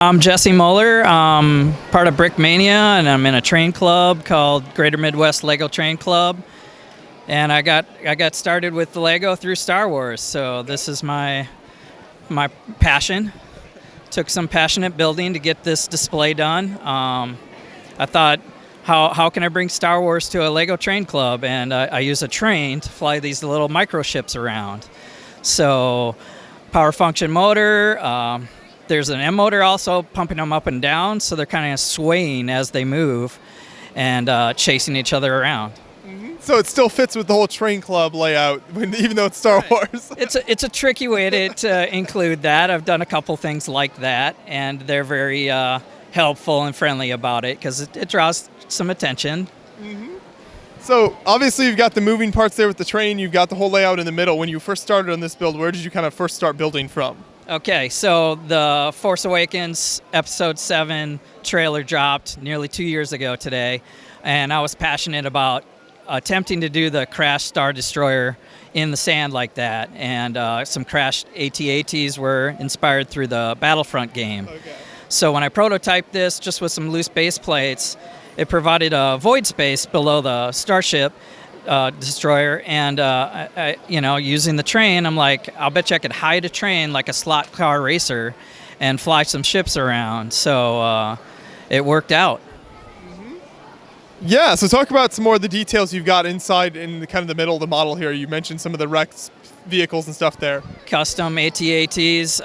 I'm Jesse Mohler, part of Brick Mania, and I'm in a train club called Greater Midwest Lego Train Club. And I got started with the Lego through Star Wars, so this is my passion. Took some passionate building to get this display done. I thought, how can I bring Star Wars to a Lego train club? And I use a train to fly these little microships around. So, power function motor. There's an M motor also pumping them up and down, so they're kind of swaying as they move and chasing each other around. Mm-hmm. So it still fits with the whole train club layout, even though it's Star Wars. It's a tricky way to include that. I've done a couple things like that, and they're very helpful and friendly about it because it draws some attention. Mm-hmm. So obviously you've got the moving parts there with the train. You've got the whole layout in the middle. When you first started on this build, where did you kind of first start building from? Okay, so the Force Awakens Episode 7 trailer dropped nearly 2 years ago today, and I was passionate about attempting to do the crashed Star Destroyer in the sand like that, and some crashed AT-ATs were inspired through the Battlefront game. Okay. So when I prototyped this just with some loose base plates, it provided a void space below the Starship Destroyer, and using the train, I'm like, I'll bet you I could hide a train like a slot car racer and fly some ships around. So it worked out. Mm-hmm. Yeah, so talk about some more of the details you've got inside in the kind of the middle of the model here. You mentioned some of the wrecked vehicles and stuff there. Custom AT-ATs,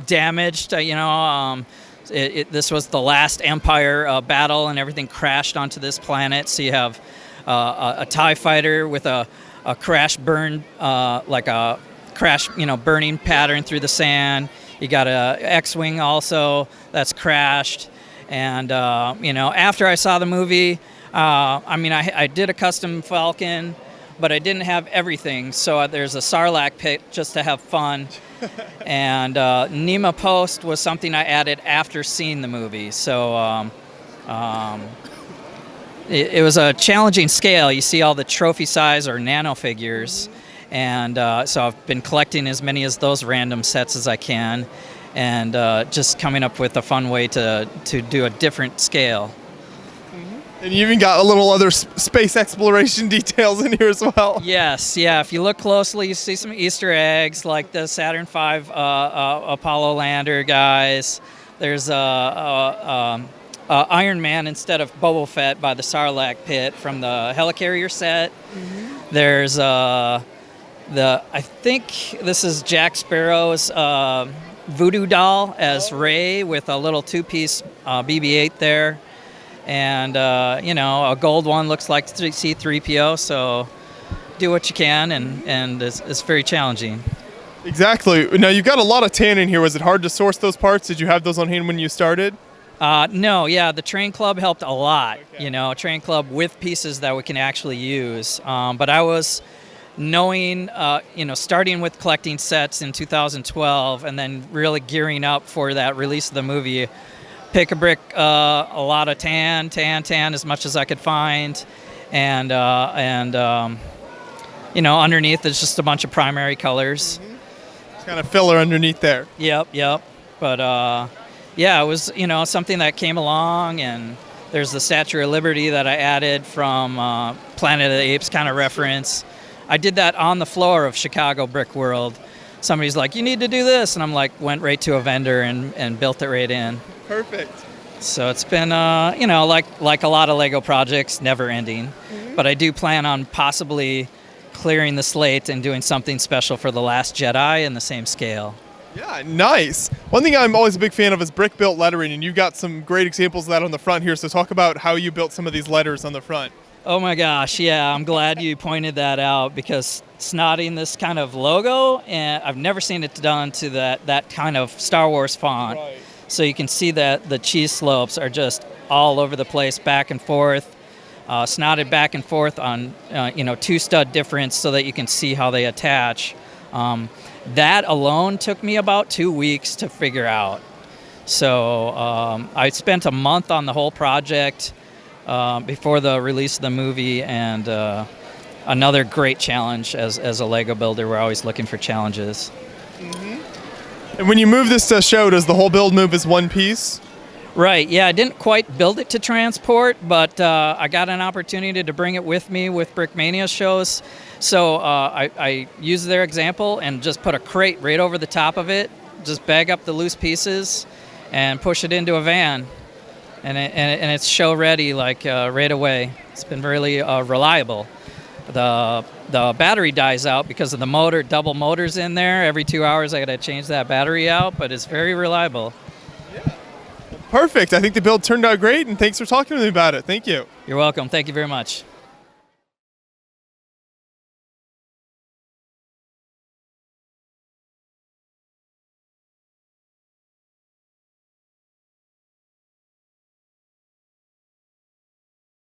damaged, this was the last Empire battle, and everything crashed onto this planet. So you have a TIE fighter with a crash burn, like a crash, burning pattern through the sand. You got a X-Wing also that's crashed. And, after I saw the movie, I did a custom Falcon, but I didn't have everything. So there's a Sarlacc pit just to have fun. And Nema Post was something I added after seeing the movie. So it was a challenging scale. You see all the trophy size or nano figures. And so I've been collecting as many of those random sets as I can, and just coming up with a fun way to do a different scale. And you even got a little other space exploration details in here as well. Yes, yeah. If you look closely, you see some Easter eggs like the Saturn V Apollo lander guys. There's Iron Man instead of Boba Fett by the Sarlacc pit from the helicarrier set. Mm-hmm. There's I think this is Jack Sparrow's voodoo doll as Rey with a little two-piece BB-8 there. And, a gold one looks like C-3PO, so do what you can, and it's very challenging. Exactly. Now, you've got a lot of tan in here. Was it hard to source those parts? Did you have those on hand when you started? No, yeah, the train club helped a lot, Okay. A train club with pieces that we can actually use. But I was knowing, starting with collecting sets in 2012 and then really gearing up for that release of the movie. Pick a brick, a lot of tan as much as I could find, and underneath is just a bunch of primary colors. Mm-hmm. It's kind of filler underneath there. Yep. But it was something that came along, and there's the Statue of Liberty that I added from Planet of the Apes kind of reference. I did that on the floor of Chicago Brickworld. Somebody's like, you need to do this, and I'm like, went right to a vendor and built it right in. Perfect. So it's been, like a lot of Lego projects, never ending. Mm-hmm. But I do plan on possibly clearing the slate and doing something special for The Last Jedi in the same scale. Yeah, nice. One thing I'm always a big fan of is brick-built lettering, and you've got some great examples of that on the front here. So talk about how you built some of these letters on the front. Oh my gosh, yeah, I'm glad you pointed that out, because snotting this kind of logo, and I've never seen it done to that kind of Star Wars font. Right. So you can see that the cheese slopes are just all over the place, back and forth, snotted back and forth on, two stud difference so that you can see how they attach. That alone took me about 2 weeks to figure out. So I spent a month on the whole project before the release of the movie, and another great challenge as a Lego builder. We're always looking for challenges. Mm-hmm. And when you move this to show, does the whole build move as one piece? Right, yeah, I didn't quite build it to transport, but I got an opportunity to bring it with me with Brickmania shows. So I used their example and just put a crate right over the top of it, just bag up the loose pieces and push it into a van. And it's show ready like right away. It's been really reliable. The battery dies out because of the motor, double motors in there. Every 2 hours I got to change that battery out, but it's very reliable. Perfect. I think the build turned out great, and thanks for talking to me about it. Thank you. You're welcome. Thank you very much.